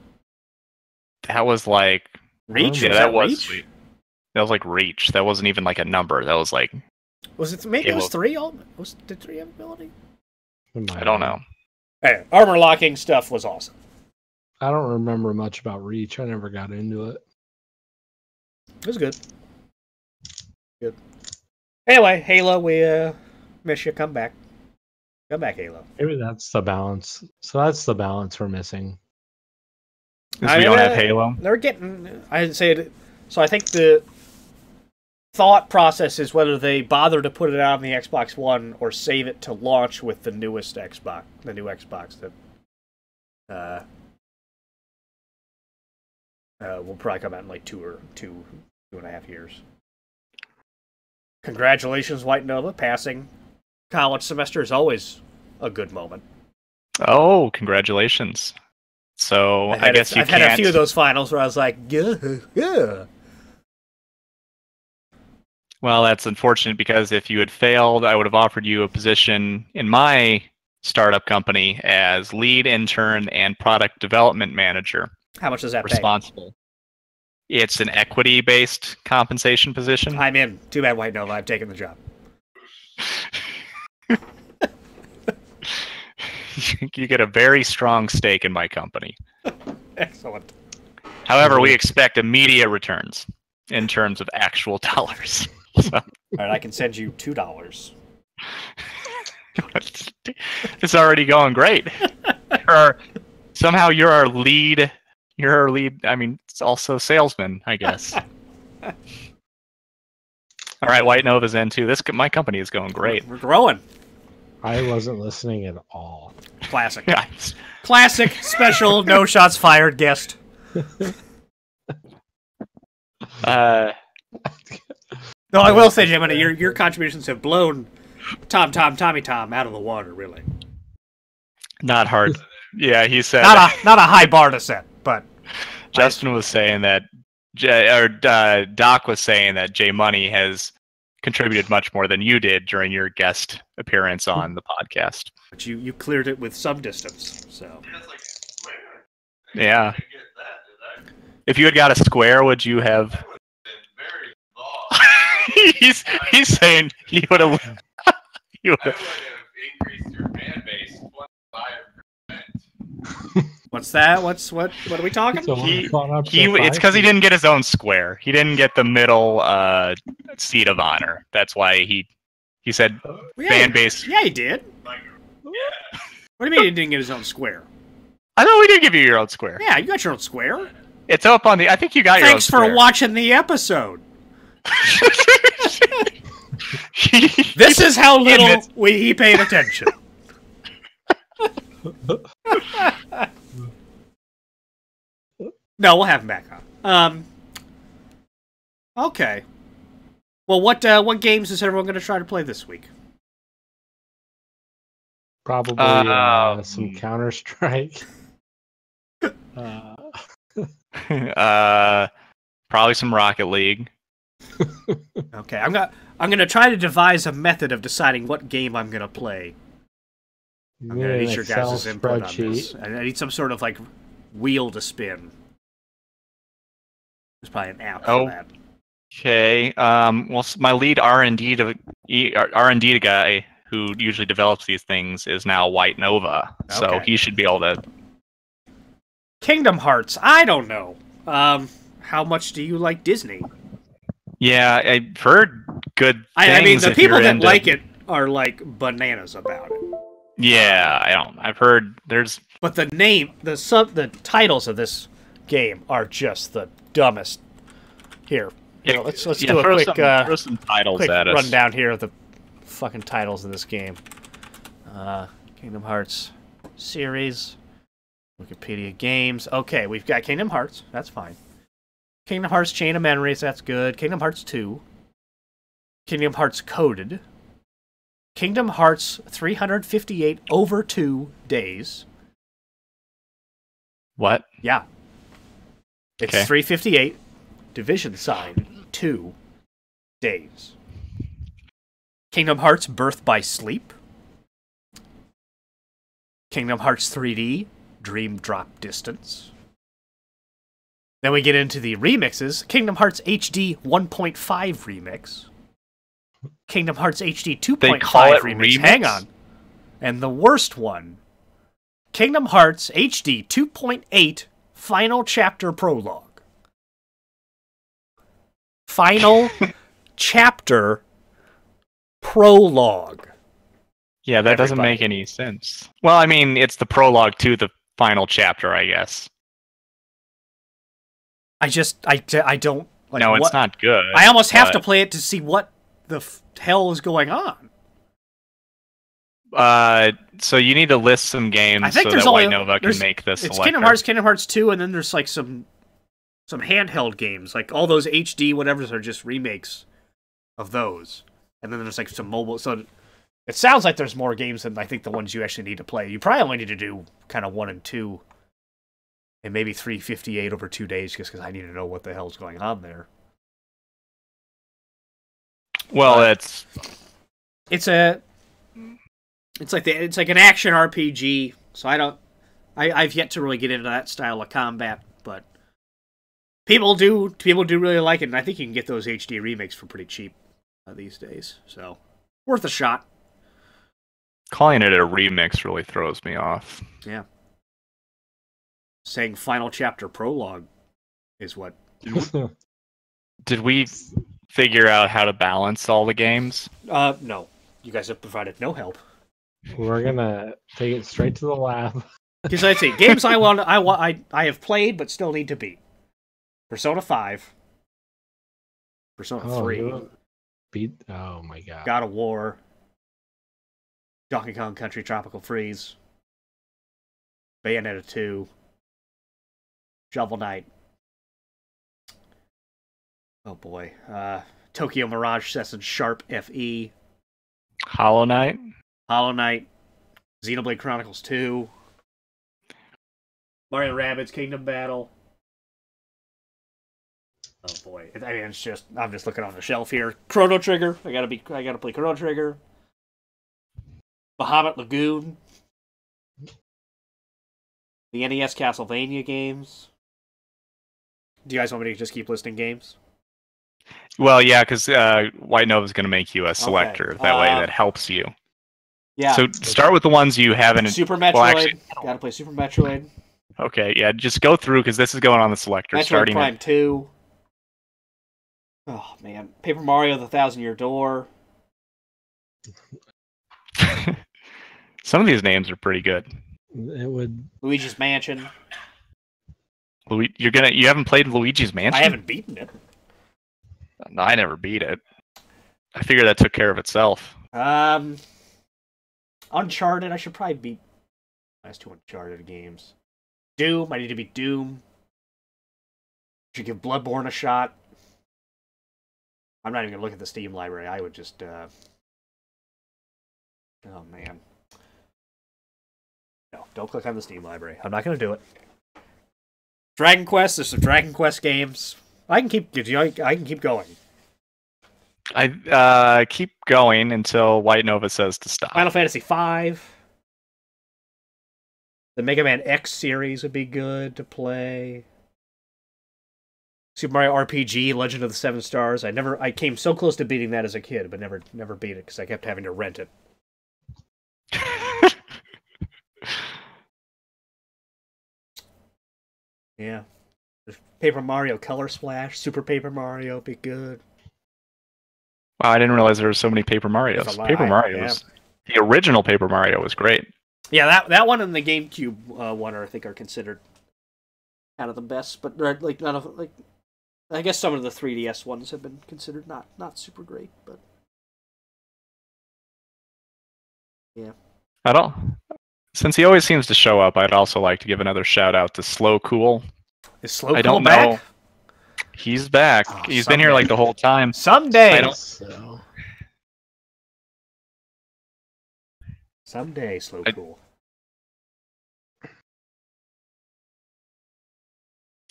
That was like... Reach? Yeah, that was Reach? sweet. That was like Reach. That wasn't even like a number. That was like... Was it maybe Halo. It was 3? Did 3 have ability? I don't know. Hey, armor locking stuff was awesome. I don't remember much about Reach. I never got into it. It was good. Good. Anyway, Halo, we miss you. Come back. Come back, Halo. Maybe that's the balance. So that's the balance we're missing. Because we don't have Halo. They're getting... I didn't say it... So I think the thought process is whether they bother to put it out on the Xbox One or save it to launch with the newest Xbox. The new Xbox that... will probably come out in like two and a half years. Congratulations, White Nova, passing college semester is always a good moment. Oh, congratulations. So I guess I've had a few of those finals where I was like, yeah. Well, that's unfortunate because if you had failed, I would have offered you a position in my startup company as lead intern and product development manager. How much does that pay? Responsible. It's an equity-based compensation position. I'm in. Too bad, White Nova. I've taken the job. You get a very strong stake in my company. Excellent. However, we expect immediate returns in terms of actual dollars. So. All right, I can send you $2. It's already going great. Somehow you're our lead. You're our lead. I mean, it's also salesman, I guess. All right, White Nova's in too. My company is going great. We're growing. I wasn't listening at all. Classic. Yeah. Classic special no shots fired guest. No, I will say, Jim, your contributions have blown Tommy Tom out of the water, really. Not hard. Yeah, he said. Not a high bar to set, but Justin was saying that, Doc was saying that J Money has contributed much more than you did during your guest appearance on the podcast. But you cleared it with some distance, so. Yeah. If you had got a square, would you have? he's saying he would have. He would have increased your fan base 25%. What's that? What are we talking? It's because he didn't get his own square. He didn't get the middle seat of honor. That's why he said fan base. Yeah, he did. What do you mean he didn't get his own square? I thought we did give you your own square. Yeah, you got your own square. It's up on the. I think you got your own square. Thanks for watching the episode. This is how little he paid attention. No, we'll have him back on. Okay. Well, what games is everyone going to try to play this week? Probably some Counter-Strike. Probably some Rocket League. Okay, I'm gonna try to devise a method of deciding what game I'm gonna play. I'm gonna need your guys' input on this. I need some sort of like wheel to spin. There's probably an app for that. Okay. Well, my lead R&D guy who usually develops these things is now White Nova, so he should be able to. Kingdom Hearts. I don't know. How much do you like Disney? Yeah, I've heard good things. I mean, the people that like it are like bananas about it. Yeah, I've heard there's. But the titles of this game are just the dumbest. Here, let's do a quick throw some titles at us. Rundown here of the fucking titles of this game. Kingdom Hearts series, Wikipedia games. Okay, we've got Kingdom Hearts. That's fine. Kingdom Hearts Chain of Memories. That's good. Kingdom Hearts 2. Kingdom Hearts Coded. Kingdom Hearts 358 over 2 days. What? Yeah. It's 358, division sign, 2 days. Kingdom Hearts Birth by Sleep. Kingdom Hearts 3D, Dream Drop Distance. Then we get into the remixes. Kingdom Hearts HD 1.5 remix. Kingdom Hearts HD 2.5 remix. Hang on. And the worst one. Kingdom Hearts HD 2.8 Final Chapter Prologue. Final Chapter Prologue. Yeah, that doesn't make any sense. Well, I mean, it's the prologue to the final chapter, I guess. I don't... Like, no, it's not good. I almost have to play it to see what the hell is going on. So you need to list some games so that White Nova can make this selector. It's Kingdom Hearts 2, and then there's like some handheld games. Like all those HD whatevers are just remakes of those. And then there's like some mobile... So it sounds like there's more games than I think the ones you actually need to play. You probably only need to do kind of 1 and 2. And maybe 358 over 2 days, just because I need to know what the hell's going on there. Well, it's like an action RPG. So I've yet to really get into that style of combat, but people do really like it, and I think you can get those HD remakes for pretty cheap these days. So worth a shot. Calling it a remix really throws me off. Yeah. Saying Final Chapter Prologue is what... Did we figure out how to balance all the games? No. You guys have provided no help. We're gonna take it straight to the lab. Because I'd say games I have played but still need to beat. Persona 5. Persona 3. Oh my god. God of War. Donkey Kong Country Tropical Freeze. Bayonetta 2. Shovel Knight. Oh boy. Tokyo Mirage Session Sharp FE. Hollow Knight. Xenoblade Chronicles 2. Mario & Rabbids Kingdom Battle. Oh boy. I mean, it's just... I'm just looking on the shelf here. Chrono Trigger. I gotta play Chrono Trigger. Bahamut Lagoon. The NES Castlevania games. Do you guys want me to just keep listing games? Well, yeah, because White Nova is going to make you a selector. Okay. That way, that helps you. Yeah. So start with the ones you haven't. Super Metroid. Well, actually, gotta play Super Metroid. Okay, yeah, just go through because this is going on the selector. Metroid Prime 2. Oh man, Paper Mario: The Thousand-Year Door. Some of these names are pretty good. It would. Luigi's Mansion. You haven't played Luigi's Mansion? I haven't beaten it. No, I never beat it. I figured that took care of itself. Uncharted, I should probably beat the last 2 Uncharted games. Doom, I need to beat Doom. Should give Bloodborne a shot. I'm not even gonna look at the Steam library. I would just oh man. No, don't click on the Steam library. I'm not gonna do it. Dragon Quest. There's some Dragon Quest games. I can keep going. I keep going until White Nova says to stop. Final Fantasy V. The Mega Man X series would be good to play. Super Mario RPG, Legend of the Seven Stars. I came so close to beating that as a kid, but never beat it because I kept having to rent it. Yeah. There's Paper Mario Color Splash, Super Paper Mario would be good. Wow, I didn't realize there were so many Paper Marios. Paper Mario was the original Paper Mario was great. Yeah, that one and the GameCube one I think are considered kind of the best, but like none of like I guess some of the 3DS ones have been considered not super great, but yeah. Since he always seems to show up, I'd also like to give another shout out to Slow Cool. Is Slow Cool I don't back? know. He's back. Oh, He's been here like the whole time. Someday. Someday, Slow Cool.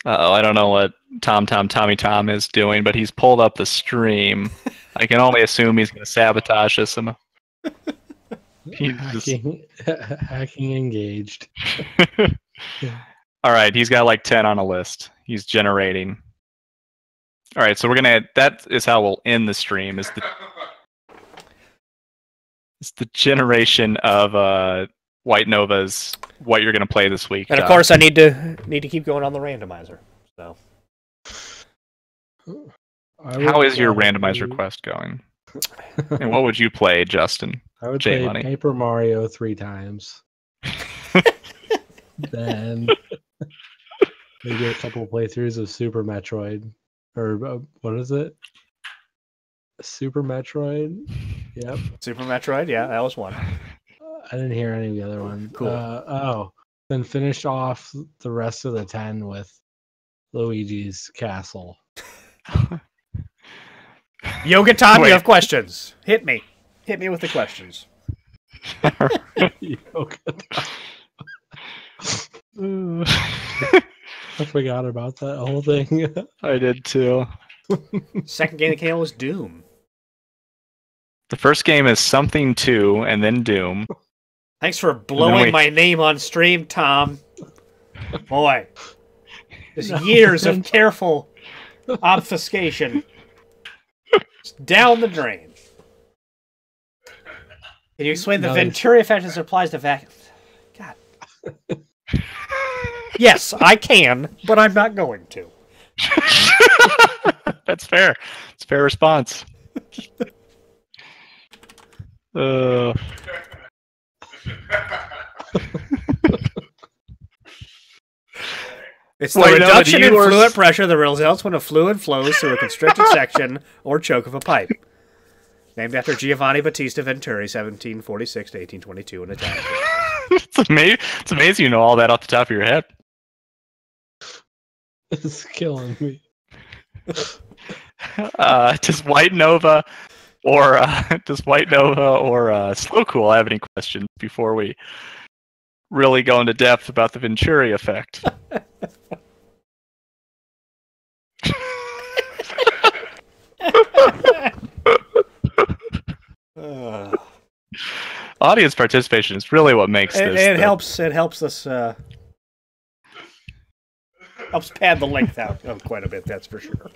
I don't know what Tommy Tom is doing, but he's pulled up the stream. I can only assume he's going to sabotage us. Hacking engaged. All right, he's got like 10 on a list. He's generating. All right, so that is how we'll end the stream. It's the generation of White Nova's what you're going to play this week. And of course, I need to keep going on the randomizer. So, how is your randomizer quest going? And what would you play, Justin? I would play Paper Mario 3 times. Then maybe a couple playthroughs of Super Metroid. Or what is it? Super Metroid? Yep. Super Metroid, yeah, that was one. I didn't hear any of the other one. Cool. Then finish off the rest of the 10 with Luigi's Castle. Yoga Tom, you have questions. Hit me. Hit me with the questions. Yoga Tom. I forgot about that whole thing. I did too. Second game that came out was Doom. The first game is Something 2 and then Doom. Thanks for blowing my name on stream, Tom. Boy. Just years of careful obfuscation. Just down the drain. Can you explain the Venturi effect as it applies to vacuum? God. Yes, I can, but I'm not going to. That's fair. It's a fair response. It's the reduction in fluid pressure that results when a fluid flows through a constricted section or choke of a pipe. Named after Giovanni Battista Venturi, 1746 to 1822, in Italian. It's amazing you know all that off the top of your head. It's killing me. Does White Nova or Slow Cool have any questions before we really go into depth about the Venturi effect? Audience participation is really what makes this. It helps us. Helps pad the length out quite a bit. That's for sure.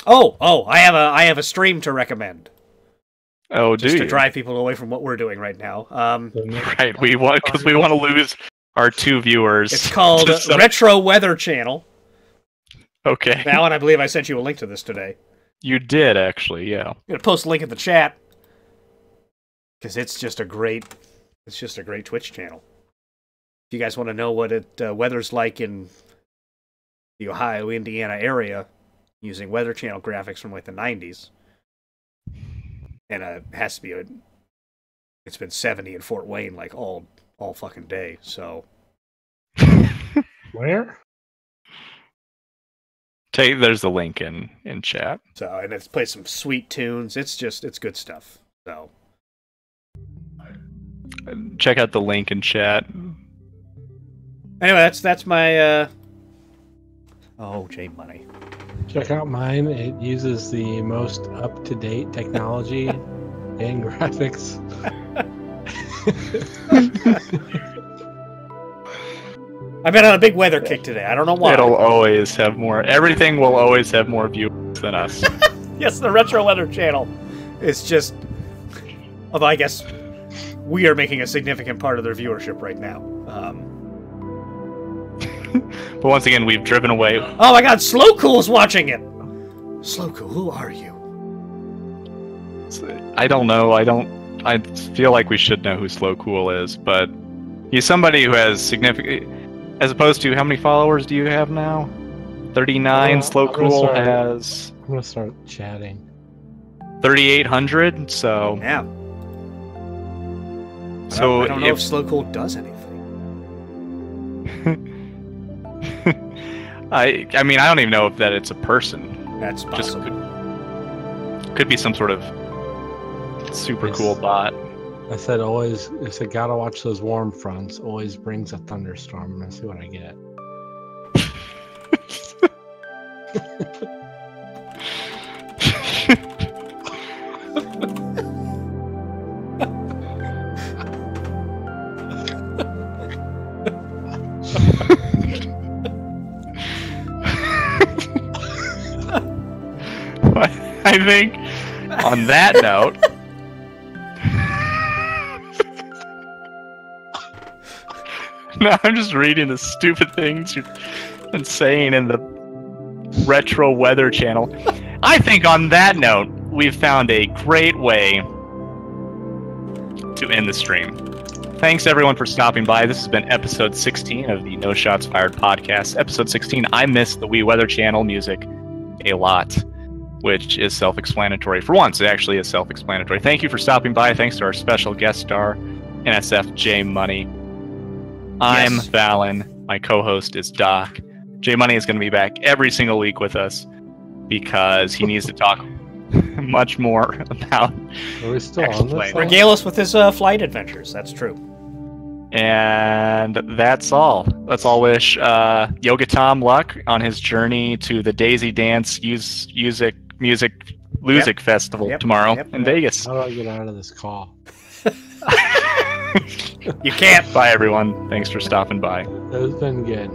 Oh! I have a stream to recommend. Oh, just to drive people away from what we're doing right now. Right, we want to lose our 2 viewers. It's called Retro Weather Channel. Okay. Now, and I believe I sent you a link to this today. You did actually, yeah. I'm gonna post a link in the chat because it's just a great Twitch channel. If you guys want to know what weather's like in the Ohio, Indiana area, using Weather Channel graphics from like the 90s, and it has to be it's been 70 in Fort Wayne like all fucking day. So where? There's the link in chat. So, and it's played some sweet tunes. It's good stuff. So check out the link in chat. Anyway, that's my. Oh, J Money. Check out mine. It uses the most up-to-date technology and graphics. I've been on a big weather kick today. I don't know why. It'll always have more. Everything will always have more viewers than us. Yes, the Retro Weather channel is just. Although I guess we are making a significant part of their viewership right now. But once again, we've driven away. Oh my God, Slow Cool's watching it. Slow Cool, who are you? I don't know. I feel like we should know who Slow Cool is, but he's somebody who has significant. As opposed to how many followers do you have now? 39. Slow Cool has. I'm gonna start chatting. 3,800. So Yeah. So I don't know if Slow Cool does anything. I mean, I don't even know if that it's a person. That's possible. Could be some sort of super cool bot. I said gotta watch those warm fronts. Always brings a thunderstorm. I'm gonna see what I get. I think on that note, no, I'm just reading the stupid things you've been saying in the Retro Weather channel. I think on that note, we've found a great way to end the stream. Thanks everyone for stopping by. This has been episode 16 of the No Shots Fired podcast. Episode 16, I miss the Wii Weather channel music a lot, which is self-explanatory. For once, it actually is self-explanatory. Thank you for stopping by. Thanks to our special guest star, NSF J Money. I'm Valen. My co-host is Doc. J Money is going to be back every single week with us because he needs to talk much more about. Are we still on this? Regale us with his flight adventures. That's true. And that's all. Let's all wish Yoga Tom luck on his journey to the Daisy Dance Music Festival tomorrow in Vegas. How do I get out of this call? You can't. Bye, everyone. Thanks for stopping by. It's been good.